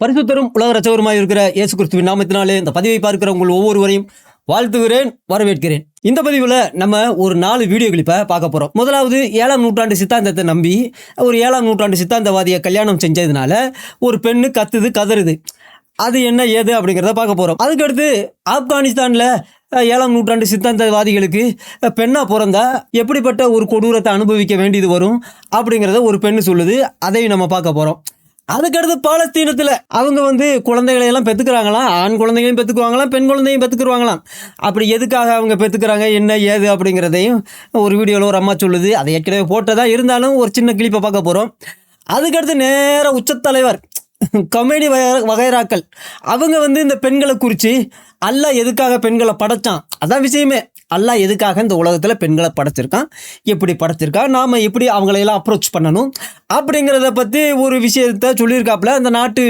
பரிசுத்தரும் உலக ரட்சகருமாய் இருக்கிற இயேசு கிறிஸ்துவின் நாமத்தினாலே இந்த பதிவை பார்க்கிற உங்கள் ஒவ்வொருவரையும் வாழ்த்துகிறேன், வரவேற்கிறேன். இந்த பதிவில் நம்ம ஒரு 4 வீடியோ கிளிப்பை பார்க்க போகிறோம். முதலாவது 7ஆம் நூற்றாண்டு சித்தாந்தத்தை நம்பி ஒரு 7ஆம் நூற்றாண்டு சித்தாந்தவாதியை கல்யாணம் செஞ்சதுனால ஒரு பெண்ணு கத்துது கதறுது. அது என்ன ஏது அப்படிங்கிறத பார்க்க போகிறோம். அதுக்கடுத்து ஆப்கானிஸ்தானில் 7ஆம் நூற்றாண்டு சித்தாந்தவாதிகளுக்கு பெண்ணாக பிறந்தா எப்படிப்பட்ட ஒரு கொடூரத்தை அனுபவிக்க வேண்டியது வரும் அப்படிங்கிறத ஒரு பெண்ணு சொல்லுது. அதையும் நம்ம பார்க்க போகிறோம். அதுக்கடுத்து பாலஸ்தீனத்தில் அவங்க குழந்தைகளை எல்லாம் பெற்றுக்கிறாங்களாம். ஆண் குழந்தைகளையும் பெற்றுக்குவாங்களாம், பெண் குழந்தையும் பெற்றுக்குருவாங்களாம். அப்படி எதுக்காக அவங்க பெற்றுக்கிறாங்க, என்ன ஏது அப்படிங்கிறதையும் ஒரு வீடியோவில் ஒரு அம்மா சொல்லுது. அதை ஏற்கனவே போட்டதா இருந்தாலும் ஒரு சின்ன கிளிப்பை பார்க்க போகிறோம். அதுக்கடுத்து நேராக உச்சத்தலைவர் கமெடி வகைராக்கள் அவங்க இந்த பெண்களை குறித்து அல்லாஹ் எதுக்காக பெண்களை படைச்சான், அதான் விஷயமே. அல்லாஹ் எதுக்காக இந்த உலகத்தில் பெண்களை படைச்சிருக்கான், எப்படி படைச்சிருக்கான், நாம் எப்படி அவங்களையெல்லாம் அப்ரோச் பண்ணணும் அப்படிங்கிறத பற்றி ஒரு விஷயத்த சொல்லியிருக்காப்புல. அந்த நாட்டு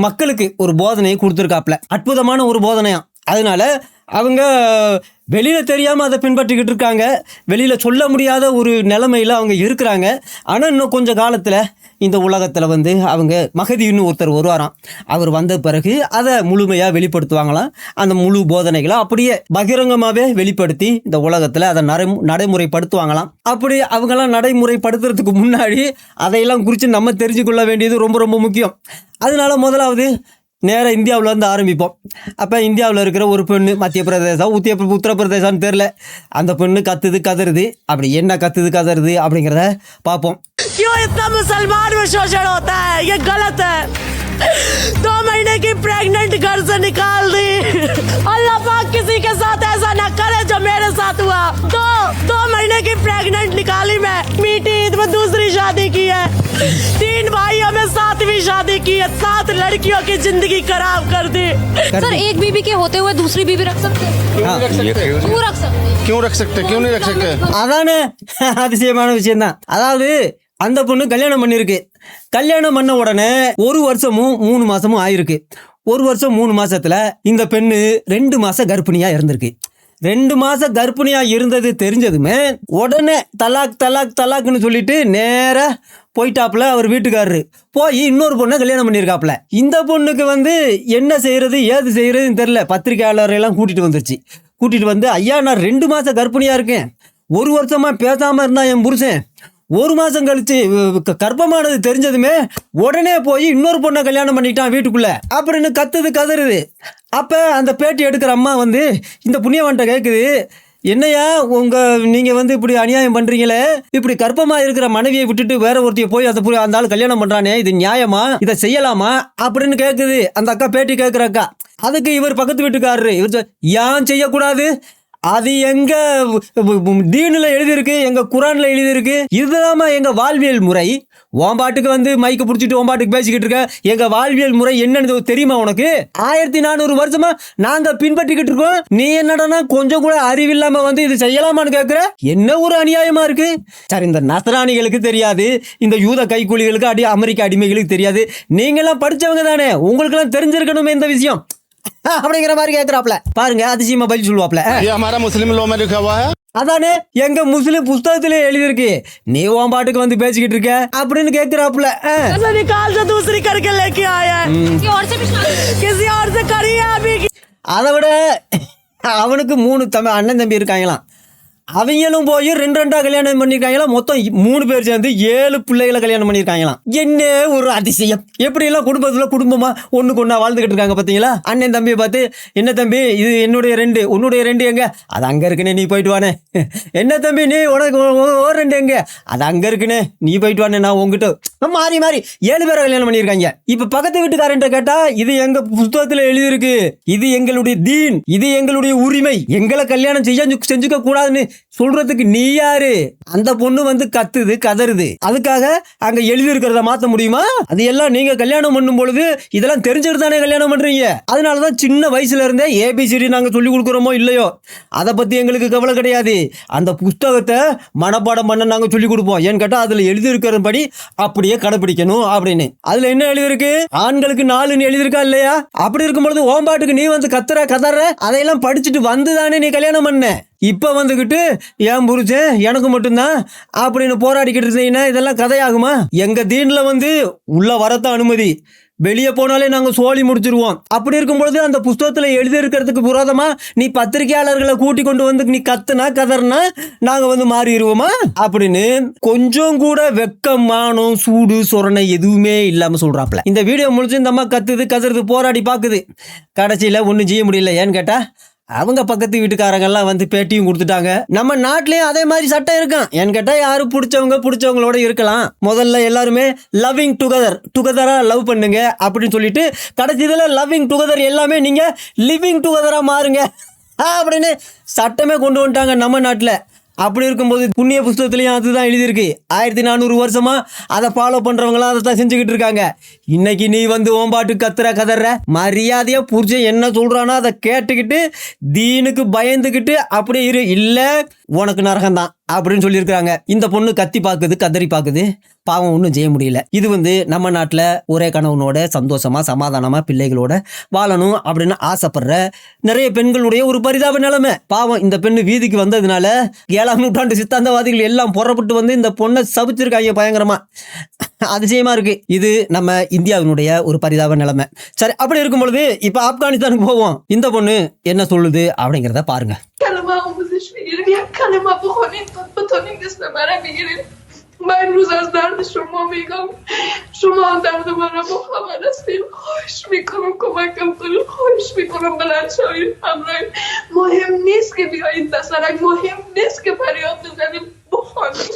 மக்களுக்கு ஒரு போதனையை கொடுத்துருக்காப்புல. அற்புதமான ஒரு போதனையாம். அதனால அவங்க வெளியில் தெரியாமல் அதை பின்பற்றிக்கிட்டு இருக்காங்க. வெளியில் சொல்ல முடியாத ஒரு நிலைமையில் அவங்க இருக்கிறாங்க. ஆனால் இன்னும் கொஞ்சம் காலத்தில் இந்த உலகத்தில் அவங்க மகதின்னு ஒருத்தர் வருவாராம். அவர் வந்த பிறகு அதை முழுமையாக வெளிப்படுத்துவாங்களாம். அந்த முழு போதனைகளை அப்படியே பகிரங்கமாகவே வெளிப்படுத்தி இந்த உலகத்தில் அதை நடைமுறைப்படுத்துவாங்களாம். அப்படி அவங்களாம் நடைமுறைப்படுத்துறதுக்கு முன்னாடி அதையெல்லாம் குறித்து நம்ம தெரிஞ்சுக்கொள்ள வேண்டியது ரொம்ப ரொம்ப முக்கியம். அதனால முதலாவது நேராக இந்தியாவிலேருந்து ஆரம்பிப்போம். அப்போ இந்தியாவில் இருக்கிற ஒரு பெண்ணு, மத்திய பிரதேசம் உத்தரப்பிரதேசம்னு தெரில, அந்த பெண்ணு கத்துது கதறுது. அப்படி என்ன கத்துது கதறுது அப்படிங்கிறத பார்ப்போம். क्यों इतना मुसलमान में शोषण होता है? ये गलत है. 2 महीने की प्रेग्नेंट घर से निकाल दी. अल्लाह पाक किसी के साथ ऐसा ना करे जो मेरे साथ हुआ. 2 महीने की प्रेग्नेंट निकाली मैं. मीठी ईद में दूसरी शादी की है. 3 भाइयों में 7वीं शादी की है. 7 लड़कियों की जिंदगी खराब कर दी. सर, एक बीबी के होते हुए दूसरी बीबी रख सकते हैं? क्यों रख सकते? क्यों रख सकते? क्यों नहीं रख सकते? அதானே அதிசயமான விஷயம் தான். அதாவது அந்த பொண்ணு கல்யாணம் பண்ணியிருக்கு. கல்யாணம் பண்ண உடனே 1 வருஷமும் 3 மாசமும் ஆயிருக்கு. 1 வருஷம் 3 மாசத்துல இந்த பெண்ணு 2 மாசம் கர்ப்பிணியா இருந்திருக்கு. 2 மாசம் கர்ப்பிணியா இருந்தது தெரிஞ்சதுமே உடனே தலாக்னு சொல்லிட்டு நேரா போயிட்டாப்புல அவர் வீட்டுக்காரரு. போய் இன்னொரு பொண்ணை கல்யாணம் பண்ணியிருக்காப்புல. இந்த பொண்ணுக்கு என்ன செய்யறது ஏது செய்யறதுன்னு தெரியல. பத்திரிகையாளரெல்லாம் கூட்டிட்டு வந்துருச்சு. கூட்டிட்டு வந்து, ஐயா நான் 2 மாசம் கர்ப்பிணியா இருக்கேன், 1 வருஷமா பேசாம இருந்தா என் புருஷன், 1 மாசம் கழிச்சு கர்ப்பமானது தெரிஞ்சதுமே உடனே போய் இன்னொரு பொண்ணை கல்யாணம் பண்ணிட்டான் வீட்டுக்குள்ள அப்படின்னு கத்துது கதறுது. அப்ப அந்த பேட்டி எடுக்கிற அம்மா இந்த புண்ணியவன்ட்ட கேட்குது, என்னையா நீங்க இப்படி அநியாயம் பண்றீங்களே, இப்படி கர்ப்பமா இருக்கிற மனைவியை விட்டுட்டு வேற ஒருத்தைய போய் அந்த ஆள் கல்யாணம் பண்றானே, இது நியாயமா, இதை செய்யலாமா அப்படின்னு கேட்குது அந்த அக்கா. பேட்டி கேட்கிற அக்கா. அதுக்கு இவர் பக்கத்து வீட்டுக்காரரு ஏன் செய்யக்கூடாது, அது எங்க தீனில் எழுதியிருக்கு, எங்க குரான்ல எழுதியிருக்கு, இதுதாம்மா எங்க வாழ்வியல் முறை. ஓம்பாட்டுக்கு மைக்கு பிடிச்சிட்டு ஓம்பாட்டுக்கு பேசிக்கிட்டு இருக்க, எங்க வாழ்வியல் முறை என்னன்னு தெரியுமா உனக்கு? 1400 வருஷமா நாங்க பின்பற்றிக்கிட்டு இருக்கோம். நீ என்னடனா கொஞ்சம் கூட அறிவில்லாம இது செய்யலாமான்னு கேட்கிற. என்ன ஒரு அநியாயமா இருக்கு. சரி, இந்த நஸ்ரானிகளுக்கு தெரியாது, இந்த யூத கைக்கூலிகளுக்கு அமெரிக்க அடிமைகளுக்கு தெரியாது, நீங்கெல்லாம் படிச்சவங்க தானே, உங்களுக்கு எல்லாம் தெரிஞ்சிருக்கணுமே இந்த விஷயம் அப்படிங்கிற மாதிரி கேட்கிறாப்ல. பாருங்க அதிசயமா பதில் சொல்லுவாப்ல. முஸ்லிம் அதானே எங்க முஸ்லிம் புஸ்தகத்திலே எழுதியிருக்கு, நீ உன் பாட்டுக்கு பேசிக்கிட்டு இருக்க அப்படின்னு கேட்கிறாப்புல. அதை விட அவனுக்கு 3 அண்ணன் தம்பி இருக்காங்களாம். அவங்களும் போய் 2 கல்யாணம் பண்ணியிருக்காங்களாம். மொத்தம் 3 பேர் சேர்ந்து 7 பிள்ளைகளை கல்யாணம் பண்ணியிருக்காங்களாம். என்ன ஒரு அதிசயம். எப்படி எல்லாம் குடும்பமா ஒண்ணுக்கு ஒண்ணா வாழ்ந்துகிட்டு இருக்காங்க பாத்தீங்களா. அண்ணன் தம்பியை பார்த்து, என்ன தம்பி இது என்னுடைய 2, உன்னுடைய 2 எங்க, அது அங்க இருக்குனே நீ போயிட்டு வானே. என்ன தம்பி நீ உனக்கு 2 எங்க, அது அங்க இருக்குனே நீ போயிட்டு வானே, நான் உங்ககிட்ட மாறி 7 பேரை கல்யாணம் பண்ணியிருக்காங்க. இப்ப பக்கத்து வீட்டுக்காரன் கேட்டா, இது எங்க புத்தகத்துல எழுதியிருக்கு, இது எங்களுடைய தீன், இது எங்களுடைய உரிமை, எங்களை கல்யாணம் செஞ்சுக்க கூடாதுன்னு சொல்றதுக்கு நீ யாரு? அந்த பொண்ணு கத்துது கதறுது. அதுக்காக அங்க எழுதி இருக்கிறத மாத்த முடியுமா? அது எல்லாம் நீங்க கல்யாணம் பண்ணும் பொழுது இதெல்லாம் தெரிஞ்சுட்டு தானே கல்யாணம் பண்றீங்க. அதனாலதான் சின்ன வயசுல இருந்தே ABCD நாங்க சொல்லி கொடுக்குறோமோ இல்லையோ அதை பத்தி எங்களுக்கு கவலை கிடையாது. அந்த புஸ்தகத்தை மனப்பாடம் பண்ண நாங்க சொல்லி கொடுப்போம். ஏன்னு கேட்டா அதுல எழுதி இருக்கிறபடி அப்படியே கடைபிடிக்கணும் அப்படின்னு. அதுல என்ன எழுதிருக்கு, ஆண்களுக்கு 4 எழுதிருக்கா இல்லையா? அப்படி இருக்கும் பொழுது ஓம்பாட்டுக்கு நீ கதற அதையெல்லாம் படிச்சுட்டு வந்துதானே நீ கல்யாணம் பண்ண. இப்போ வந்துக்கிட்டு என் புரிச்சேன் எனக்கு மட்டும்தான் அப்படின்னு போராடிக்கிட்டு இருந்தீங்கன்னா இதெல்லாம் கதையாகுமா? எங்க தீன்ல உள்ள வரத்த அனுமதி, வெளியே போனாலே நாங்கள் சோழி முடிச்சிருவோம். அப்படி இருக்கும்பொழுது அந்த புஸ்தகத்தில் எழுதியிருக்கிறதுக்கு விரோதமா நீ பத்திரிகையாளர்களை கூட்டி கொண்டு வந்து நீ கத்துனா கதர்னா நாங்கள் வந்து மாறிடுவோமா அப்படின்னு கொஞ்சம் கூட வெக்கம், மானம், சூடு, சொரணை எதுவுமே இல்லாமல் சொல்கிறாப்புல. இந்த வீடியோ முடிச்சு இந்த அம்மா கத்துது கதறது போராடி பார்க்குது. கடைசியில் ஒன்றும் செய்ய முடியல. ஏன்னு கேட்டால் அவங்க பக்கத்து வீட்டுக்காரங்கெல்லாம் வந்து பேட்டியும் கொடுத்துட்டாங்க. நம்ம நாட்டிலேயும் அதே மாதிரி சட்டம் இருக்கான். ஏன்னு கேட்டால் யாரும் பிடிச்சவங்களோட இருக்கலாம். முதல்ல எல்லாருமே லவ்விங் டுகெதரா லவ் பண்ணுங்க அப்படின்னு சொல்லிட்டு கடைசியில் லவ்விங் டுகெதர் எல்லாமே நீங்கள் லிவிங் டுகெதராக மாறுங்க அப்படின்னு சட்டமே கொண்டு வந்துட்டாங்க நம்ம நாட்டில். அப்படி இருக்கும்போது புண்ணிய புஸ்தகத்துலேயும் அதுதான் எழுதியிருக்கு. 1400 வருஷமா அதை ஃபாலோ பண்ணுறவங்களாம் அதை தான் செஞ்சுக்கிட்டு இருக்காங்க. இன்னைக்கு நீ வந்து ஓம்பாட்டு கதற மரியாதையாக புரிஞ்ச என்ன சொல்கிறானோ அதை கேட்டுக்கிட்டு தீனுக்கு பயந்துக்கிட்டு அப்படியே இரு, இல்லை உனக்கு நரகம்தான் அப்படின்னு சொல்லியிருக்கிறாங்க. இந்த பொண்ணு கத்தி பார்க்குது, கதறி பார்க்குது, பாவம் ஒன்றும் செய்ய முடியல. இது வந்து நம்ம நாட்டில் ஒரே கணவனோட சந்தோஷமாக சமாதானமாக பிள்ளைகளோட வாழணும் அப்படின்னு ஆசைப்படுற நிறைய பெண்களுடைய ஒரு பரிதாப நிலைமை. பாவம் இந்த பெண்ணு வீதிக்கு வந்ததுனால 7ஆம் நூற்றாண்டு சித்தாந்தவாதிகள் எல்லாம் புறப்பட்டு வந்து இந்த பொண்ணை சபிச்சிருக்காங்க பயங்கரமா. அதிசயமா இருக்கு. இது நம்ம இந்தியாவினுடைய ஒரு பரிதாப நிலைமை. சரி, அப்படி இருக்கும் பொழுது இப்ப ஆப்கானிஸ்தானுக்கு போவோம். இந்த பொண்ணு என்ன சொல்லுது அப்படிங்கிறத பாருங்க. یک کلمه بخونید بتونید اسم منو بگیرید. من روز از درد شما میگم، شما درد منو با خبر هستید. خواهش میکنم کمکم کنید، خواهش میکنم بلند شوید همراهیم. مهم نیست که بیایید مثلا، مهم نیست که فریاد بزنید، بخونید،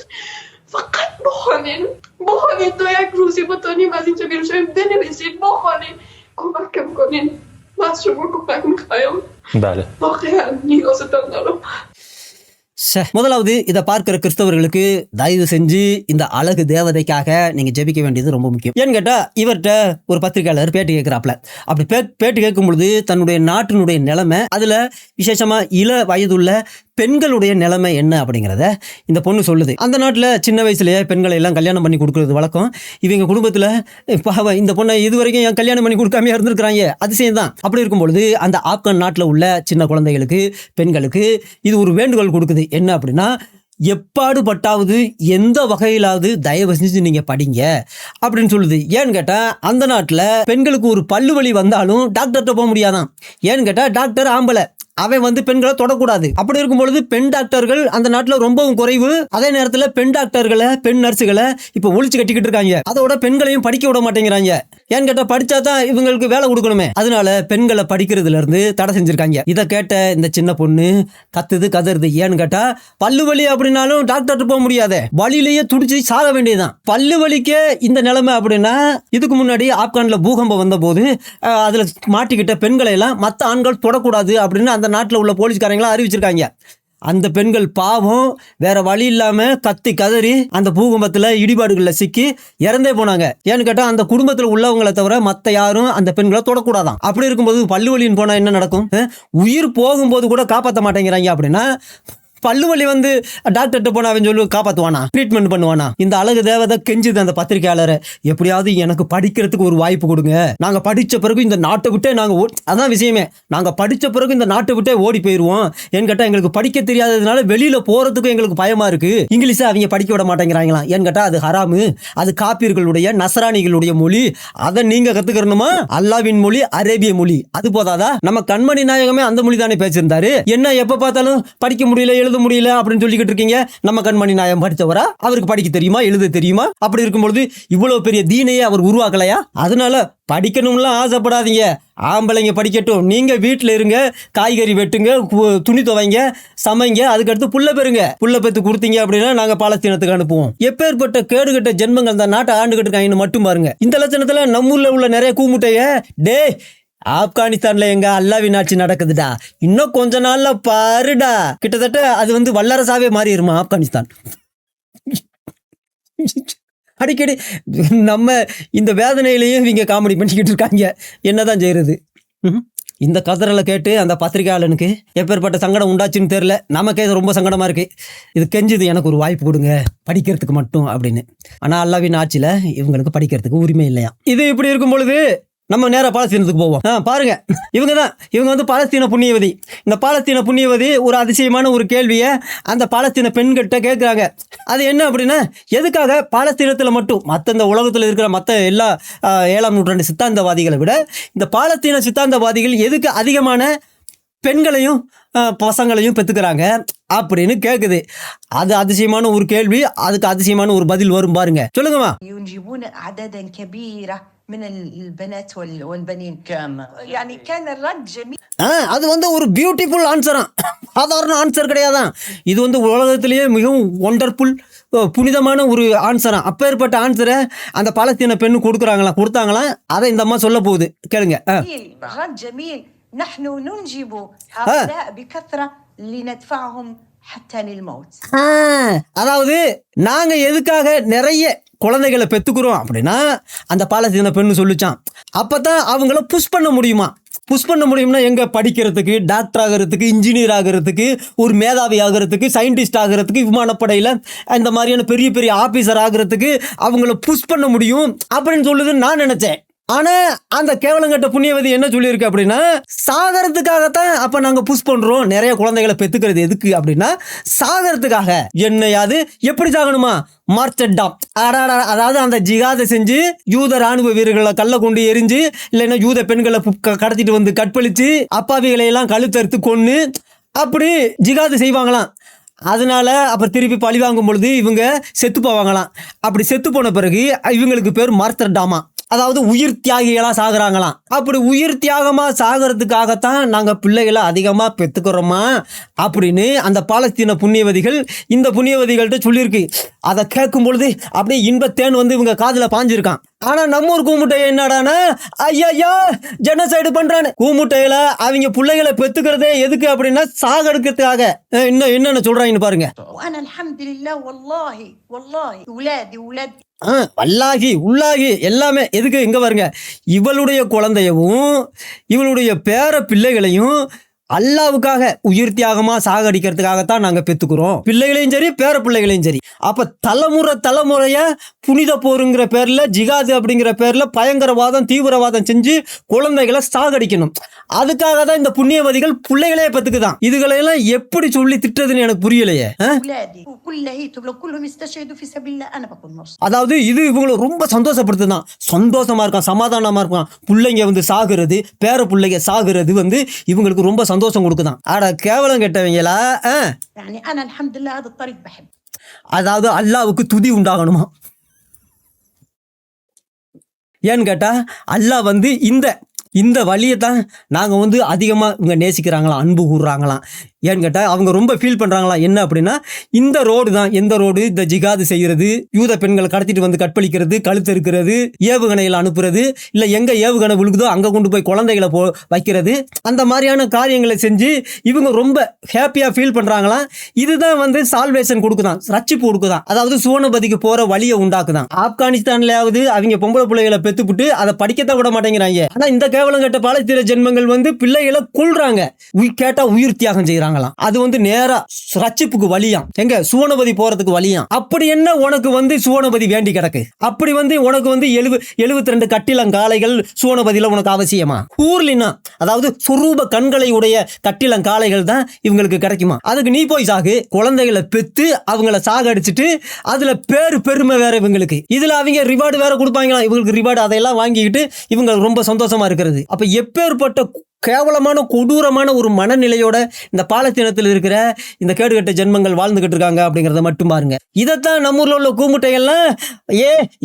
فقط بخونید تا یک روزی بتونیم از اینجا بیرون شویم. بنویسید، بخونید، کمکم کنید. من از شما کمک میخوایم. بله واقعا نیازتان دارم. முதலாவது இதை பார்க்கிற கிறிஸ்தவர்களுக்கு தயவு செஞ்சு இந்த அழகு தேவதைக்காக நீங்க ஜெபிக்க வேண்டியது ரொம்ப முக்கியம். ஏன்னு கேட்டா இவர்கிட்ட ஒரு பத்திரிகையாளர் பேட்டி கேட்கிறாப்ல. அப்படி பேட்டி கேட்கும் பொழுது தன்னுடைய நாட்டினுடைய நிலைமை, அதுல விசேஷமா இள வயதுள்ள பெண்களுடைய நிலைமை என்ன அப்படிங்கிறத இந்த பொண்ணு சொல்லுது. அந்த நாட்டில் சின்ன வயசுலேயே பெண்களை எல்லாம் கல்யாணம் பண்ணி கொடுக்குறது வழக்கம். இவங்க குடும்பத்தில் பாவம் இந்த பொண்ணை இது வரைக்கும் என் கல்யாணம் பண்ணி கொடுக்காம இருந்திருக்கிறாங்க. அதிசயம் தான். அப்படி இருக்கும் பொழுது அந்த ஆப்கான் நாட்டில் உள்ள சின்ன குழந்தைகளுக்கு, பெண்களுக்கு இது ஒரு வேண்டுகோள் கொடுக்குது. என்ன அப்படின்னா, எப்பாடுபட்டாவது எந்த வகையிலாவது தயவு செஞ்சு நீங்க படிங்க அப்படின்னு சொல்லுது. ஏன்னு கேட்டா அந்த நாட்டில் பெண்களுக்கு ஒரு பல்லு வலி வந்தாலும் டாக்டர்கிட்ட போக முடியாதான். ஏன்னு கேட்டா டாக்டர் ஆம்பளை, அவன் வந்து பெண்களை தொடக்கூடாது. அப்படி இருக்கும் பொழுது பெண் டாக்டர்கள் அந்த நாட்டில் ரொம்பவும் குறைவு. அதே நேரத்தில் பெண் டாக்டர்களை, பெண் நர்ஸுகளை இப்போ ஒழிச்சு கட்டிக்கிட்டு இருக்காங்க. அதோட பெண்களையும் படிக்க விட மாட்டேங்கிறாங்க. ஏன்னு கேட்டால் படிச்சா தான் இவங்களுக்கு வேலை கொடுக்கணுமே. அதனால பெண்களை படிக்கிறதுல இருந்து தடை செஞ்சிருக்காங்க. இதை கேட்ட இந்த சின்ன பொண்ணு கத்துது கதறுது. ஏன்னு கேட்டா பல்லு வலி அப்படின்னாலும் டாக்டர்கிட்ட போக முடியாத, வலியிலேயே துடிச்சு சாக வேண்டியதுதான். பல்லு வலிக்கே இந்த நிலைமை அப்படின்னா, இதுக்கு முன்னாடி ஆப்கான்ல பூகம்பம் வந்த போது அதுல மாட்டிக்கிட்ட பெண்களை எல்லாம் மற்ற ஆண்கள் தொடக்கூடாது அப்படின்னு அந்த நாட்டில் உள்ள போலீஸ்காரங்களாம் அறிவிச்சிருக்காங்க. அந்த பெண்கள் பாவம் வேற வழி இல்லாம கத்தி கதறி அந்த பூகம்பத்துல இடிபாடுகள்ல சிக்கி இறந்தே போனாங்க. ஏன்னு கேட்டா அந்த குடும்பத்துல உள்ளவங்களை தவிர மத்த யாரும் அந்த பெண்களை தொடக்கூடாதான். அப்படி இருக்கும்போது பல்லு வலின்னு போனா என்ன நடக்கும்? உயிர் போகும்போது கூட காப்பாற்ற மாட்டேங்கிறாங்க. அப்படின்னா பல்லு வலி வந்து டாக்டர்கிட்ட போனா அவன் சொல்லி காப்பாற்றுவானா, ட்ரீட்மெண்ட் பண்ணுவானா? இந்த அழகு தேவதை கெஞ்சுது அந்த பத்திரிகையாளரை, எப்படியாவது எனக்கு படிக்கிறதுக்கு ஒரு வாய்ப்பு கொடுங்க. நாங்க படிச்ச பிறகு இந்த நாட்டை விட்டே நாங்க அதான் விஷயமே, நாங்க படிச்ச பிறகு இந்த நாட்டை விட்டே ஓடி போயிடுவோம். ஏன்னு கேட்டா எங்களுக்கு படிக்க தெரியாததுனால வெளியில போறதுக்கும் எங்களுக்கு பயமா இருக்கு. இங்கிலீஷை அவங்க படிக்க விட மாட்டேங்கிறாங்களாம். ஏன்னு கேட்டா அது ஹராமு, அது காப்பீர்களுடைய நசராணிகளுடைய மொழி, அதை நீங்க கத்துக்கணுமா? அல்லாவின் மொழி அரேபிய மொழி, அது போதாதா? நம்ம கண்மணி நாயகமே அந்த மொழி தானே பேசியிருந்தாரு. என்ன எப்ப பார்த்தாலும் படிக்க முடியல எழுத முடியல அப்படின்னு சொல்லிக்கிட்டு இருக்கீங்க? நம்ம கண்மணி நாயகம் படித்தவரா? அவருக்கு படிக்க தெரியுமா, எழுத தெரியுமா? அப்படி இருக்கும்பொழுது இவ்வளவு பெரிய தீனையே அவர் உருவாக்கலையா? அதனால படிக்கணும்லாம் ஆசைப்படாதீங்க. ஆம்பளைங்க படிக்கட்டும், நீங்க வீட்டில் இருங்க, காய்கறி வெட்டுங்க, துணி துவைங்க, சமைங்க, அதுக்கடுத்து புள்ள பெறுங்க. புள்ள பெற்று கொடுத்தீங்க அப்படின்னா நாங்க பாலஸ்தீனத்துக்கு அனுப்புவோம். எப்பேற்பட்ட கேடுகட்ட ஜென்மங்கள் அந்த நாட்டை ஆண்டுகிட்டு இருக்காங்கன்னு மட்டும் பாருங்க. இந்த லட்சணத்துல நம்மூர்ல உள்ள நிறைய கூமுட்டைய டே ஆப்கானிஸ்தான்ல எங்க அல்லாவின் ஆட்சி நடக்குதுடா, இன்னும் கொஞ்ச நாள்ல பாருடா, கிட்டத்தட்ட அது வந்து வல்லரசாவே மாறிடுமா ஆப்கானிஸ்தான். அடிக்கடி நம்ம இந்த வேதனையிலையும் இவங்க காமெடி பண்ணிக்கிட்டு இருக்காங்க. என்னதான் செய்யறது? இந்த கதறலை கேட்டு அந்த பத்திரிகையாளனுக்கு எப்பேற்பட்ட சங்கடம் உண்டாச்சுன்னு தெரியல. நமக்கே ரொம்ப சங்கடமா இருக்கு. இது கெஞ்சுது, எனக்கு ஒரு வாய்ப்பு கொடுங்க படிக்கிறதுக்கு மட்டும் அப்படின்னு. ஆனா அல்லாவின் ஆட்சியில இவங்களுக்கு படிக்கிறதுக்கு உரிமை இல்லையா. இது இப்படி இருக்கும் பொழுது நம்ம நேரா பாலஸ்தீனத்துக்கு போவோம். பாருங்க, இவங்க வந்து பாலஸ்தீன புண்ணியவதி. இந்த பாலஸ்தீன புண்ணியவதி ஒரு அதிசயமான ஒரு கேள்வியை அந்த பாலஸ்தீன பெண்கிட்ட கேட்குறாங்க. அது என்ன அப்படின்னா, எதுக்காக பாலஸ்தீனத்தில் மட்டும் மற்ற இந்த உலகத்தில் இருக்கிற மற்ற எல்லா 7ஆம் நூற்றாண்டு சித்தாந்தவாதிகளை விட இந்த பாலஸ்தீன சித்தாந்தவாதிகள் எதுக்கு அதிகமான பெண்களையும் பசங்களையும் பெற்றுக்கிறாங்க அப்படின்னு கேட்குது. அது அதிசயமான ஒரு கேள்வி, அதுக்கு அதிசயமான ஒரு பதில் வரும் பாருங்க. சொல்லுங்கம்மா. ينجبون أعدادا كبيرة من البنات والبنين يعني كان الرد جميل. அது வந்து ஒரு பியூட்டிஃபுல் ஆன்சரா, சாதாரண ஆன்சர் கிடையாதான். இது வந்து உலகத்திலேயே மிகவும் ஒண்டர்ஃபுல் புனிதமான ஒரு ஆன்சரா. அப்பேற்பட்ட ஆன்சரை அந்த பாலஸ்தீன பெண்ணு கொடுத்தாங்களாம். அதை இந்த அம்மா சொல்ல போகுது, கேளுங்க. رد جميل. نحن ننجب هؤلاء بكثرة لندفعهم حتى للموت. அதாவது நாங்க எதுக்காக நிறைய குழந்தைகளை பெற்றுக்கிறோம் அப்படின்னா அந்த பாலஸ்தீன பெண்ணு சொல்லிச்சான், அப்பதான் அவங்கள புஷ் பண்ண முடியுமா. புஷ் பண்ண முடியும்னா எங்க படிக்கிறதுக்கு, டாக்டர் ஆகிறதுக்கு, இன்ஜினியர் ஆகிறதுக்கு, ஒரு மேதாவி ஆகிறதுக்கு, சயின்டிஸ்ட் ஆகிறதுக்கு, விமானப்படையில் இந்த மாதிரியான பெரிய பெரிய ஆபீசர் ஆகிறதுக்கு அவங்கள புஷ் பண்ண முடியும் அப்படின்னு சொல்லுதுன்னு நான் நினைச்சேன். ஆனா அந்த கேவலங்கட்ட புண்ணியவதி என்ன சொல்லியிருக்கு அப்படின்னா, சாகரத்துக்காகத்தான் அப்ப நாங்க புஷ் பண்றோம். நிறைய குழந்தைகளை பெத்துக்கிறது எதுக்கு அப்படின்னா சாகரத்துக்காக. என்னையாது எப்படி சாகணுமா, மார்ச்சட்டாம். அதாவது அந்த ஜிகாதை செஞ்சு யூத ராணுவ வீரர்களை கல்ல கொண்டு எரிஞ்சு, இல்லைன்னா யூத பெண்களை கடத்திட்டு வந்து கற்பழிச்சு அப்பாவிகளை எல்லாம் கழுத்தறுத்து கொன்னு அப்படி ஜிகாது செய்வாங்களாம். அதனால அப்புறம் திருப்பி பழி வாங்கும் பொழுது இவங்க செத்து போவாங்களாம். அப்படி செத்து போன பிறகு இவங்களுக்கு பேர் மார்த்தர்டாமா, அதாவது உயிர் தியாகிகளா சாகுறாங்களாம். அப்படி உயிர் தியாகமா சாகிறதுக்காகத்தான் நாங்க பிள்ளைகளை அதிகமா பெத்துக்கிறோமா அப்படின்னு அந்த பாலஸ்தீன புண்ணியவதிகள் இந்த புண்ணியவதிகள்கிட்ட சொல்லியிருக்கு. அதை கேட்கும் பொழுது அப்படியே இன்பத்தேன் வந்து இவங்க காதுல பாஞ்சிருக்கான். ஆனா நம்ம ஊர் கூமுட்டையை என்னடானா, ஐயா ஜெனசைடு பண்றான்னு கூமுட்டையில அவங்க பிள்ளைகளை பெத்துக்கிறதே எதுக்கு அப்படின்னா சாகடிக்கிறதுக்காக. இன்னும் என்னென்ன சொல்றாங்கன்னு பாருங்க. وأنا الحمد لله والله أولادي வல்லாகி உள்ளாகி எல்லாமே எதுக்கு இங்க பாருங்க, இவளுடைய குழந்தையவும் இவளுடைய பேர பிள்ளைகளையும் அல்லாவுக்காக உயிர் தியாகமா சாகடிக்கிறதுக்காகத்தான் நாங்க பெத்துக்கிறோம், பிள்ளைகளையும் சரி பேர பிள்ளைகளையும் சரி. அப்ப தலைமுறையா புனித போருங்கிற பேர்ல, ஜிகாது அப்படிங்கிற பேர்ல பயங்கரவாதம் தீவிரவாதம் செஞ்சு குழந்தைகளை சாகடிக்கணும். அதுக்காக தான் இந்த புண்ணியவதிகள் பிள்ளைகளே பெத்துக்குதான். இதுகளையெல்லாம் எப்படி சொல்லி திட்டுறதுன்னு எனக்கு புரியலையே. அதாவது இது இவங்களை ரொம்ப சந்தோஷப்படுத்துதான், சந்தோஷமா இருக்கான், சமாதானமா இருக்கான். பிள்ளைங்க வந்து சாகுறது, பேர பிள்ளைங்க சாகுறது வந்து இவங்களுக்கு ரொம்ப சந்தோஷம் கொடுக்குதான். ஆட கேவலம் கெட்டவங்களா. அதாவது அல்லாவுக்கு துதி உண்டாகணுமா. ஏன்னு கேட்டா அல்லாஹ் வந்து இந்த வழியை தான் நாங்கள் வந்து அதிகமாக இவங்க நேசிக்கிறாங்களாம், அன்பு கூறுறாங்களாம். ஏன்னு கேட்டால் அவங்க ரொம்ப ஃபீல் பண்ணுறாங்களாம். என்ன அப்படின்னா இந்த ரோடு தான், எந்த ரோடு, இந்த ஜிகாது செய்கிறது, யூத பெண்களை கடத்திட்டு வந்து கற்பழிக்கிறது, கழுத்தறுக்கிறது, ஏவுகணைகளை அனுப்புறது, இல்லை எங்கே ஏவுகணை விழுகுதோ அங்கே கொண்டு போய் குழந்தைகளை வைக்கிறது, அந்த மாதிரியான காரியங்களை செஞ்சு இவங்க ரொம்ப ஹாப்பியாக ஃபீல் பண்ணுறாங்களாம். இதுதான் வந்து சால்வேஷன் கொடுக்குதான், ரட்சிப்பு கொடுக்குதான், அதாவது சுவனபதிக்கு போகிற வழியை உண்டாக்குதான். ஆப்கானிஸ்தான்லையாவது அவங்க பொம்பளை பிள்ளைகளை பெற்றுப்புட்டு அதை படிக்கத்தான் விட மாட்டேங்கிறாங்க. ஆனால் இந்த கேவலம் கேட்ட பாலஸ்தீன ஜென்மங்கள் வந்து பிள்ளைகளை கொல்றாங்க, கேட்டா உயிர் தியாகம் செய்யறாங்க. அது வந்து நேரா ரட்சிப்புக்கு வழியாம், எங்க சுவனபதி போறதுக்கு வழியாம். அப்படி என்ன உனக்கு வந்து சுவனபதி வேண்டி கிடக்கு? அப்படி வந்து உனக்கு வந்து 72 கட்டிலங்காளைகள் சுவனபதியில உனக்கு அவசியமா? கூர்லினா அதாவது சுரூப கண்களை உடைய கட்டிலங்காளைகள் தான் இவங்களுக்கு கிடைக்குமா? அதுக்கு நீ போய் சாகு, குழந்தைகளை பெத்து அவங்கள சாகடிச்சிட்டு அதுல பெருமை வேற இவங்களுக்கு. இதுல அவங்க ரிவார்டு வேற கொடுப்பாங்களா இவங்களுக்கு, ரிவார்டு அதையெல்லாம் வாங்கிக்கிட்டு இவங்க ரொம்ப சந்தோஷமா இருக்கிறது. அப்ப எப்பேற்பட்ட கேவலமான கொடூரமான ஒரு மனநிலையோட இந்த பாலஸ்தீனத்தில் இருக்கிற இந்த கேடுகட்ட ஜென்மங்கள் வாழ்ந்துகிட்டு இருக்காங்க அப்படிங்கறத மட்டும் பாருங்க. இதைத்தான் நம்ம ஊர்ல உள்ள கூமுட்டைகள்லாம்,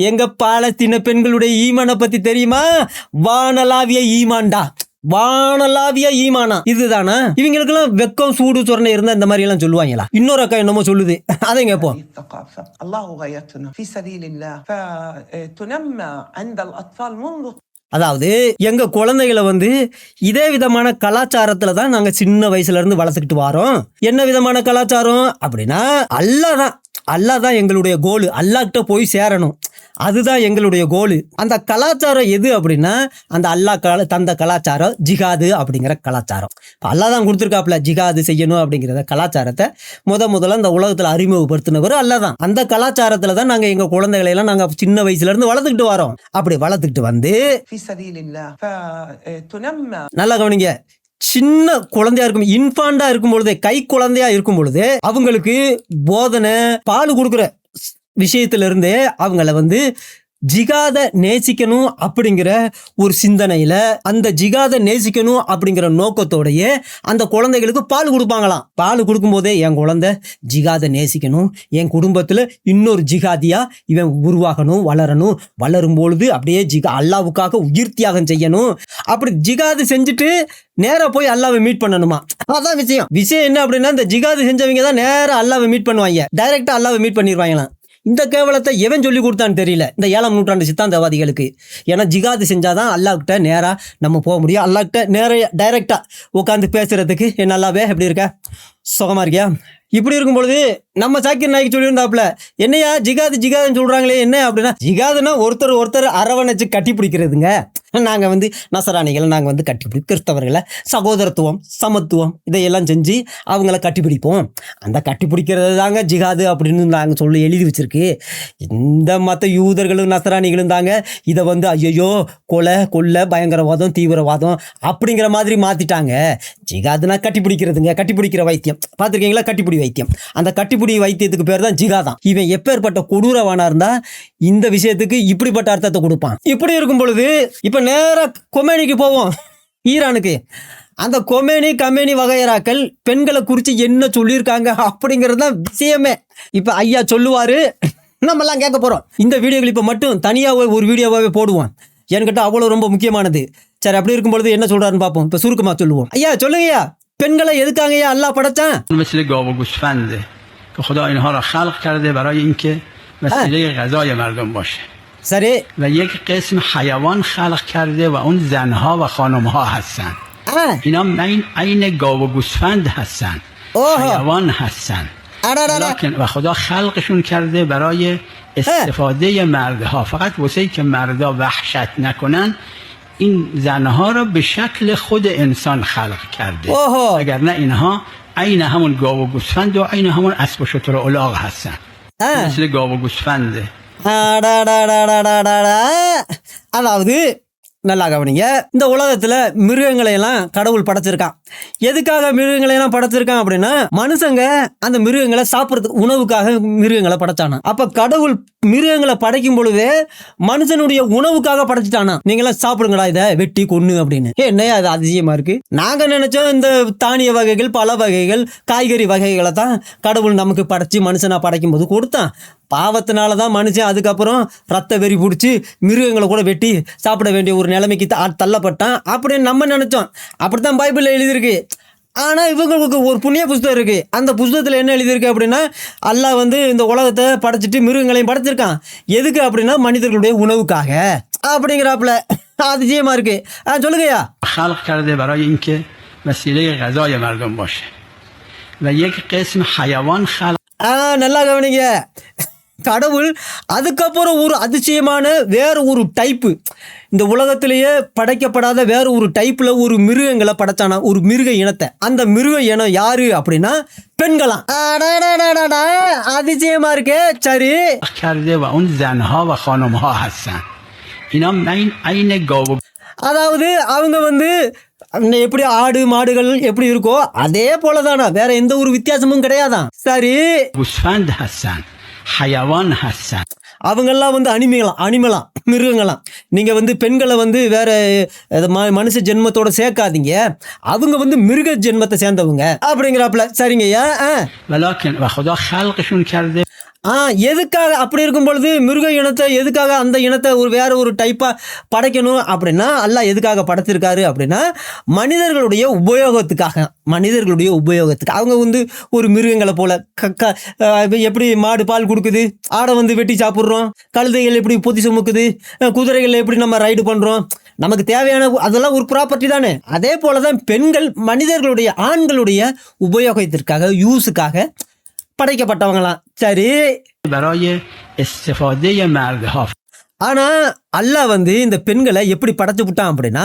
எங்க பாலஸ்தீன பெண்களுடைய ஈமானை பத்தி தெரியுமா? வானலாவிய ஈமான்டா, வானலாவிய ஈமானா இதுதானா? இவங்களுக்கு எல்லாம் வெக்கம் சூடு சொரணை இருந்தா இந்த மாதிரி எல்லாம் சொல்லுவாங்களா? இன்னொரு அக்கா என்னமோ சொல்லுது, அதை கேட்போம். அதாவது எங்க குழந்தைகளை வந்து இதே விதமான கலாச்சாரத்துல தான் நாங்க சின்ன வயசுல இருந்து வளர்த்துக்கிட்டு வரோம். என்ன விதமான கலாச்சாரம் அப்படின்னா, அல்லாஹ் தான் எங்களுடைய கோலு, அல்லாஹ்கிட்ட போய் சேரணும், அதுதான் எங்களுடைய கோலு. அந்த கலாச்சாரம் எது அப்படின்னா அந்த அல்லாஹ் தந்த கலாச்சாரம் ஜிகாது அப்படிங்கிற கலாச்சாரம். அல்லாஹ் தான் கொடுத்துருக்காப்புல ஜிகாது செய்யணும் அப்படிங்கிறத கலாச்சாரத்தை முதல்ல இந்த உலகத்தில் அறிமுகப்படுத்தினவர் அல்லாஹ் தான். அந்த கலாச்சாரத்தில் தான் நாங்கள் எங்கள் குழந்தைகளை எல்லாம் நாங்கள் சின்ன வயசுல இருந்து வளர்த்துக்கிட்டு வரோம். அப்படி வளர்த்துக்கிட்டு வந்து في سبيل الله فتنمى. நல்லா கவனிங்க, சின்ன குழந்தையா இருக்கும், இன்ஃபாண்டா இருக்கும் பொழுதே, கை குழந்தையா இருக்கும் பொழுது அவங்களுக்கு போதனை பால் கொடுக்குற விஷயத்துல இருந்தே அவங்கள வந்து ஜிகாத நேசிக்கணும் அப்படிங்கிற ஒரு சிந்தனையில, அந்த ஜிகாத நேசிக்கணும் அப்படிங்கிற நோக்கத்தோடைய அந்த குழந்தைகளுக்கு பால் கொடுப்பாங்களாம். பால் கொடுக்கும் போதே என் குழந்தை ஜிகாத நேசிக்கணும், என் குடும்பத்துல இன்னொரு ஜிகாதியா இவன் உருவாகணும், வளரணும், வளரும் பொழுது அப்படியே அல்லாவுக்காக உயிர் தியாகம் செய்யணும். அப்படி ஜிகாது செஞ்சுட்டு நேரா போய் அல்லாவை மீட் பண்ணணுமா, அதான் விஷயம் என்ன அப்படின்னா, இந்த ஜிகாது செஞ்சவங்க தான் நேரா அல்லாவை மீட் பண்ணுவாங்க, டைரக்டா அல்லாவை மீட் பண்ணிடுவாங்களாம். இந்த கேவலத்தை எவன் சொல்லி கொடுத்தான்னு தெரியல இந்த 7ஆம் நூற்றாண்டு சித்தாந்தவாதிகளுக்கு. ஏன்னா ஜிகாது செஞ்சாதான் அல்லாஹ்கிட்ட நேரா நம்ம போக முடியும், அல்லாஹ்கிட்ட நேர டைரக்டா உட்காந்து பேசுறதுக்கு. என்ன அல்லாவே எப்படி இருக்க, சுகமா இருக்கியா? இப்படி இருக்கும் பொழுது நம்ம சாக்கிர் நாய்க்கு சொல்லியிருந்தாப்புல, என்னையா ஜிகாதுன்னு சொல்றாங்களே என்ன அப்படின்னா, ஜிகாதுன்னா ஒருத்தர் அரவணைச்சு கட்டி பிடிக்கிறதுங்க. நாங்கள் வந்து நசராணிகளை நாங்கள் வந்து கட்டிப்பிடி, கிறிஸ்தவர்களை சகோதரத்துவம் சமத்துவம் இதையெல்லாம் செஞ்சு அவங்கள கட்டிப்பிடிப்போம். அந்த கட்டிப்பிடிக்கிறது தாங்க ஜிகாது அப்படின்னு நாங்கள் சொல்லி எழுதி வச்சிருக்கு. இந்த மற்ற யூதர்களும் நசராணிகளும் தாங்க இதை வந்து ஐயோ கொலை பயங்கரவாதம் தீவிரவாதம் அப்படிங்கிற மாதிரி மாற்றிட்டாங்க. ஜிகாதுனா கட்டிப்பிடிக்கிறதுங்க, கட்டிப்பிடிக்கிற வைத்தியம் பார்த்துருக்கீங்களா, கட்டிப்பிடி வைத்தியம். அந்த கட்டிப்பிடி வைத்தியத்துக்கு பேர் தான் ஜிகாதான். இவன் எப்பேற்பட்ட கொடூரவானா இருந்தா இந்த விஷயத்துக்கு இப்படிப்பட்ட அர்த்தத்தை கொடுப்பான். இப்படி இருக்கும் பொழுது இப்ப நேரா கொமேனிக்கு போவோம், ஈரானுக்கு. அந்த கமேனி வகையராக்கள் பெண்களை குறித்து என்ன சொல்லியிருக்காங்க அப்படிங்கிறது தான் விஷயமே. இப்ப ஐயா சொல்லுவாரு, நம்ம எல்லாம் கேட்க போறோம். இந்த வீடியோ கிளிப்பை மட்டும் தனியாவே ஒரு வீடியோவாவே போடுவோம், என்கிட்ட அவ்வளவு ரொம்ப முக்கியமானது. சரி, அப்படி இருக்கும் பொழுது என்ன சொல்றாருன்னு பார்ப்போம். இப்ப சுருக்கமா சொல்லுவோம். ஐயா சொல்லுங்கய்யா, பெண்களை எதுக்காங்கய்யா அல்லாஹ் படைச்சான்? مثل گاو و گوسفنده که خدا اینها را خلق کرده برای اینکه وسیله غذای مردم باشه. சரி. و یک قسم حیوان خلق کرده و اون زنها و خانمها هستن. اینا عین گاو و گوسفند هستن. حیوان هستن. لكن و خدا خلقشون کرده برای استفاده مردها، فقط واسه که مردا وحشت نکنن این زنها را به شکل خود انسان خلق کرده. وگرنه اینها عین همون گاو و گوسفند و عین همون اسب و شتر و الاغ هستن. مثل گاو و گوسفنده. அதாவது நல்லா கவனிங்க, இந்த உலகத்துல மிருகங்களை எல்லாம் கடவுள் படைச்சிருக்கான். எதுக்காக மிருகங்களை எல்லாம் படைச்சிருக்கான் அப்படின்னா, மனுஷங்க அந்த மிருகங்களை சாப்பிட்றதுக்கு உணவுக்காக மிருகங்களை படைச்சானா. அப்ப கடவுள் மிருகங்களை படைக்கும் பொழுது மனுஷனுடைய உணவுக்காக படைச்சிட்டானா. நீங்களாம் சாப்பிடுங்கடா இதை வெட்டி கொன்னு அப்படின்னு. என்னையா அது அதிசயமா இருக்கு. நாங்க நினைச்சோம் இந்த தானிய வகைகள் பல வகைகள் காய்கறி வகைகளை தான் கடவுள் நமக்கு படைச்சு மனுஷனா படைக்கும் போது கொடுத்தான். பாவத்தினால தான் மனுஷன் அதுக்கப்புறம் ரத்த வெறி பிடிச்சி மிருகங்களை கூட வெட்டி சாப்பிட வேண்டிய ஒரு நிலைமைக்கு தள்ளப்பட்டான் அப்படின்னு நம்ம நினைச்சோம். அப்படித்தான் பைபிள்ல எழுதியிருக்கு. ஆனா இவங்களுக்கு ஒரு புண்ணிய புஸ்தகம் இருக்கு. அந்த புஸ்தகத்துல என்ன எழுதியிருக்கு அப்படின்னா, அல்லாஹ் வந்து இந்த உலகத்தை படைச்சிட்டு மிருகங்களையும் படைச்சிருக்கான். எதுக்கு அப்படின்னா மனிதர்களுடைய உணவுக்காக அப்படிங்கிறாப்புல. அதிசயமா இருக்கு. சொல்லுங்கய்யா. خلق کرده برای اینکه وسیله غذای مردم باشه و یک قسم حیوان خلق. நல்லா கவனிங்க, கடவுள் அதுக்கப்புறம் ஒரு அதிசயமான வேற ஒரு டைப்பு, இந்த உலகத்திலேயே படைக்கப்படாத வேற ஒரு டைப்ல ஒரு மிருகங்களை படைச்சானா, ஒரு மிருக இனத்தை. அந்த மிருக இனம் யாரு அப்படின்னா பெண்களாம். அதிசயமா இருக்கே. சரி. کرده و اون زنها و خانمها هستن. اینا عین گاو. அதாவது அவங்க வந்து எப்படி ஆடு மாடுகள் எப்படி இருக்கோ அதே போலதானா, வேற எந்த ஒரு வித்தியாசமும் கிடையாதான். சரி. گوسفند هستن. حیوان هستن. அவங்கெல்லாம் வந்து அனிமலாம் மிருகங்களாம். நீங்க வந்து பெண்களை வந்து வேற மனுஷ ஜென்மத்தோட சேர்க்காதீங்க, அவங்க வந்து மிருக ஜென்மத்தை சேர்ந்தவங்க அப்படிங்கிறாப்புல. சரிங்கய்யா. ولكن و خدا خلقشون کرده. எதுக்காக அப்படி இருக்கும் பொழுது மிருக இனத்தை எதுக்காக அந்த இனத்தை ஒரு வேற ஒரு டைப்பா படைக்கணும் அப்படின்னா, அல்லாஹ் எதுக்காக படைச்சிருக்காரு அப்படின்னா மனிதர்களுடைய உபயோகத்துக்காக. அவங்க வந்து ஒரு மிருகங்களை போல எப்படி மாடு பால் கொடுக்குது, ஆடை வந்து வெட்டி சாப்பிட்றோம், கழுதைகள் எப்படி பொதி சுமக்குது, குதிரைகள் எப்படி நம்ம ரைடு பண்றோம், நமக்கு தேவையான அதெல்லாம் ஒரு ப்ராப்பர்ட்டி தானே. அதே போலதான் பெண்கள் மனிதர்களுடைய ஆண்களுடைய உபயோகத்திற்காக யூஸுக்காக படைக்கப்பட்டவங்களாம். சரி. برای استفاده مردها. ஆனா அல்லாஹ் வந்து இந்த பெண்களை எப்படி படைச்சு விட்டான் அப்படின்னா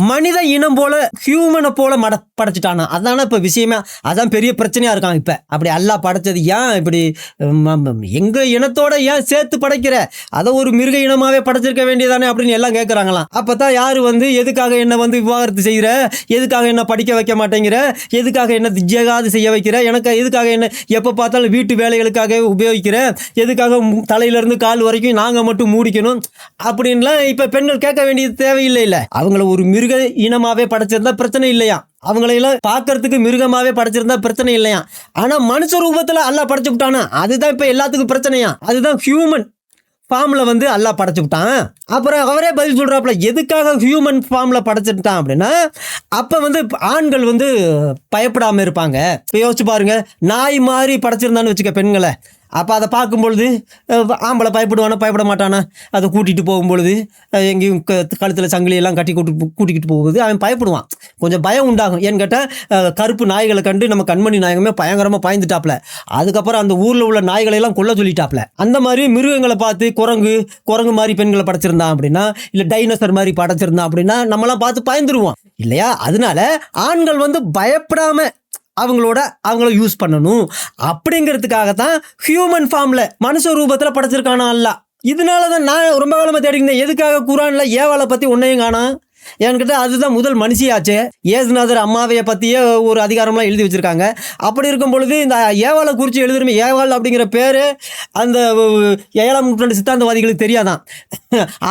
மனித இனம் போல ஹியூமனை போல படைச்சிட்டானா. அதான இப்ப விஷயமே, அதான் பெரிய பிரச்சனையா இருக்கான் இப்ப. அப்படி அல்லாஹ் படைச்சது ஏன் இப்படி எங்க இனத்தோட ஏன் சேர்த்து படைக்கிற, அதை ஒரு மிருக இனமாவே படைச்சிருக்க வேண்டியதானே அப்படின்னு எல்லாம் கேட்கறாங்களாம். அப்பதான் யாரு வந்து எதுக்காக என்ன வந்து விவாகரத்து செய்யற, எதுக்காக என்ன படிக்க வைக்க மாட்டேங்கிற, எதுக்காக என்ன ஜெகாது செய்ய வைக்கிற, எனக்கு எதுக்காக என்ன எப்ப பார்த்தாலும் வீட்டு வேலைகளுக்காக உபயோகிக்கிற, எதுக்காக தலையில இருந்து கால் வரைக்கும் நாங்க மட்டும் மூடிக்கணும் அப்படின்லாம் இப்ப பெண்கள் கேட்க வேண்டியது தேவையில்லை. இல்ல அவங்கள ஒரு மிருக இனமாவே படைச்சிருந்தா பிரச்சனை இல்லையா, அவங்களையெல்லாம் பார்க்கறதுக்கு மிருகமாவே படைச்சிருந்தா பிரச்சனை இல்லையா. ஆனா மனுஷ ரூபத்துல அல்லாஹ் படைச்சு விட்டானா, அதுதான் இப்ப எல்லாத்துக்கும் பிரச்சனையா. அதுதான் ஹியூமன் ஃபார்ம்ல வந்து அல்லாஹ் படைச்சு விட்டான். அப்புறம் அவரே பதில் சொல்றாப்புல எதுக்காக ஹியூமன் ஃபார்ம்ல படைச்சிட்டான் அப்படின்னா, அப்ப வந்து ஆண்கள் வந்து பயப்படாம இருப்பாங்க. யோசிச்சு பாருங்க, நாய் மாதிரி படைச்சிருந்தான்னு வச்சுக்க பெண்களை, அப்போ அதை பார்க்கும்பொழுது ஆம்பளை பயப்படுவானா பயப்பட மாட்டானா, அதை கூட்டிகிட்டு போகும்பொழுது எங்கேயும் கழுத்தில் சங்கிலியெல்லாம் கட்டி கூட்டிக்கிட்டு போகுது அவன் பயப்படுவான், கொஞ்சம் பயம் உண்டாகும். ஏன்னு கேட்டால் கருப்பு நாய்களை கண்டு நம்ம கண்மணி நாயகமே பயங்கரமாக பாய்ந்துட்டாப்ல. அதுக்கப்புறம் அந்த ஊரில் உள்ள நாய்களெல்லாம் கொல்ல சொல்லிட்டாப்ல. அந்த மாதிரி மிருகங்களை பார்த்து குரங்கு மாதிரி பெண்களை படைச்சிருந்தான் அப்படின்னா, இல்லை டைனோசர் மாதிரி படைச்சிருந்தான் அப்படின்னா நம்மளாம் பார்த்து பயந்துருவோம் இல்லையா. அதனால ஆண்கள் வந்து பயப்படாம அவங்கள யூஸ் பண்ணணும் அப்படிங்கிறதுக்காகத்தான் ஹியூமன் ஃபார்ம்ல மனுஷ ரூபத்துல படைச்சிருக்கானா அல்லாஹ். இதனாலதான் நான் ரொம்ப காலமா தேடிக்கிறேன் எதுக்காக குர்ஆன்ல ஏவாளை பத்தி ஒன்னையும் காணோம். என்கிட்ட அதுதான் முதல் மனுஷியாச்சே. ஏசுநாதர் அம்மாவைய பத்தியே ஒரு அதிகாரம்லாம் எழுதி வச்சிருக்காங்க. அப்படி இருக்கும் பொழுது இந்த ஏவாளை குறித்து எழுதுறமே, ஏவாள் அப்படிங்கிற பேரு அந்த 7ஆம் நூற்றாண்டு சித்தாந்தவாதிகளுக்கு தெரியாதான்.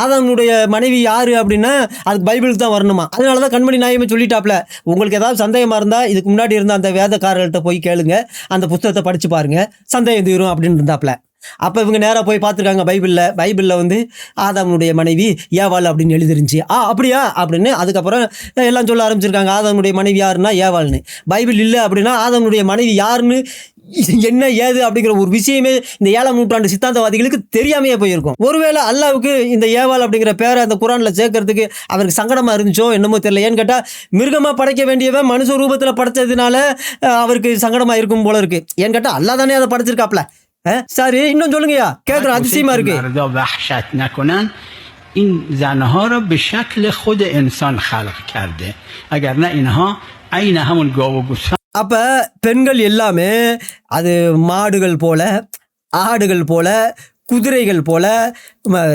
ஆதாமுடைய மனைவி யாரு அப்படின்னா அதுக்கு பைபிளுக்கு தான் வரணுமா. அதனாலதான் கண்மணி நாயகமே சொல்லிட்டாப்ல, உங்களுக்கு ஏதாவது சந்தேகமா இருந்தா இதுக்கு முன்னாடி இருந்த அந்த வேதக்காரர்கள்ட்ட போய் கேளுங்க, அந்த புத்தகத்தை படிச்சு பாருங்க, சந்தேகம் தீரும் அப்படின்னு இருந்தாப்ல. அப்போ இவங்க நேராக போய் பார்த்துருக்காங்க பைபிளில் வந்து ஆதாமுடைய மனைவி ஏவாள் அப்படின்னு எழுதிருந்துச்சு. அப்படியா அப்படின்னு அதுக்கப்புறம் எல்லாம் சொல்ல ஆரம்பிச்சிருக்காங்க, ஆதாமுடைய மனைவி யாருன்னா ஏவாள்னு. பைபிள் இல்லை அப்படின்னா ஆதாமுடைய மனைவி யாருன்னு என்ன ஏது அப்படிங்கிற ஒரு விஷயமே இந்த 7ஆம் நூற்றாண்டு சித்தாந்தவாதிகளுக்கு தெரியாமையே போயிருக்கும். ஒருவேளை அல்லாவுக்கு இந்த ஏவாள் அப்படிங்கிற பேரை அந்த குர்ஆன்ல சேர்க்கறதுக்கு அவருக்கு சங்கடமா இருந்துச்சோ என்னமோ தெரியல. ஏன்னு கேட்டால் மிருகமாக படைக்க வேண்டியவன் மனுஷ ரூபத்தில் படைச்சதுனால அவருக்கு சங்கடமா இருக்கும் போல இருக்கு. ஏன்னு கேட்டால் அல்லா தானே அதை படைச்சிருக்காப்ல. சரி, இன்னும் சொல்லுங்கயா, கேட்குற அதிசயமா இருக்கு. وحشت نکنن این زنها را به شکل خود انسان خلق کرده، اگر نه اینها عین همون گاو و گوسفند. அப்ப பெண்கள் எல்லாமே அது மாடுகள் போல, ஆடுகள் போல, குதிரைகள் போல,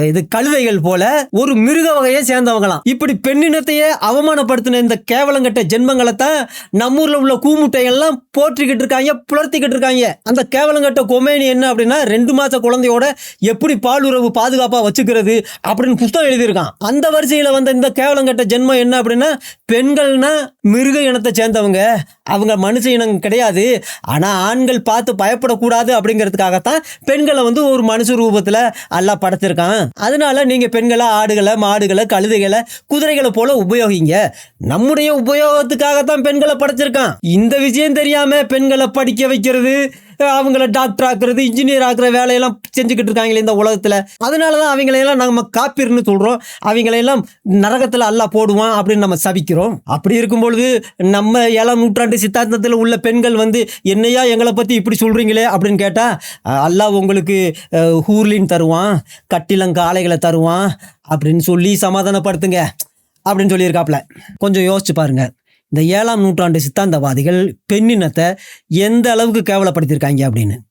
இது கழுதைகள் போல ஒரு மிருக வகையை சேர்ந்தவங்களாம். இப்படி பெண்ணினத்தையே அவமானப்படுத்தின இந்த கேவலங்கட்ட ஜென்மங்களை தான் நம்ம ஊர்ல உள்ள கூமுட்டைகள்லாம் போற்றிக்கிட்டு இருக்காங்க, புலர்த்திக்கிட்டு இருக்காங்க. அந்த கேவலங்கட்ட கொமேனி என்ன அப்படின்னா 2 மாச குழந்தையோட எப்படி பாலுறவு பாதுகாப்பா வச்சுக்கிறது அப்படின்னு புத்தகம் எழுதியிருக்கான். அந்த வரிசையில வந்த இந்த கேவலங்கட்ட ஜென்மம் என்ன அப்படின்னா, பெண்கள்னா மிருக இனத்தை சேர்ந்தவங்க, அவங்க மனுஷ இனம் கிடையாது. ஆனா ஆண்கள் பார்த்து பயப்படக்கூடாது அப்படிங்கிறதுக்காகத்தான் பெண்களை வந்து ஒரு மனுஷ ரூபத்துல அல்லாஹ் படைச்சிருக்கான். அதனால நீங்க பெண்களை ஆடுகளை, மாடுகளை, கழுதைகளை, குதிரைகளை போல உபயோகிங்க. நம்முடைய உபயோகத்துக்காகத்தான் பெண்களை படைச்சிருக்கான். இந்த விஷயம் தெரியாம பெண்களை படிக்க வைக்கிறது, அவங்கள டாக்டர் ஆக்குறது, இன்ஜினியர் ஆக்குற வேலையெல்லாம் செஞ்சுக்கிட்டு இருக்காங்களே இந்த உலகத்துல. அதனாலதான் அவங்களையெல்லாம் நம்ம காப்பீர்னு சொல்றோம், அவங்களையெல்லாம் நரகத்துல அல்லாஹ் போடுவான் அப்படின்னு நம்ம சபிக்கிறோம். அப்படி இருக்கும் பொழுது நம்ம 7ஆம் நூற்றாண்டு சித்தாந்தத்தில் உள்ள பெண்கள் வந்து என்னையா எங்களை பத்தி இப்படி சொல்றீங்களே அப்படின்னு கேட்டா, அல்லாஹ் உங்களுக்கு ஹூர்லின் தருவான், கட்டிலங்காளைகளை தருவான் அப்படின்னு சொல்லி சமாதானப்படுத்துங்க அப்படின்னு சொல்லியிருக்காப்ல. கொஞ்சம் யோசிச்சு பாருங்க, இந்த 7ஆம் நூற்றாண்டு சித்தாந்தவாதிகள் பெண்ணினத்தை எந்த அளவுக்கு கேவலப்படுத்தியிருக்காங்க அப்படின்னு.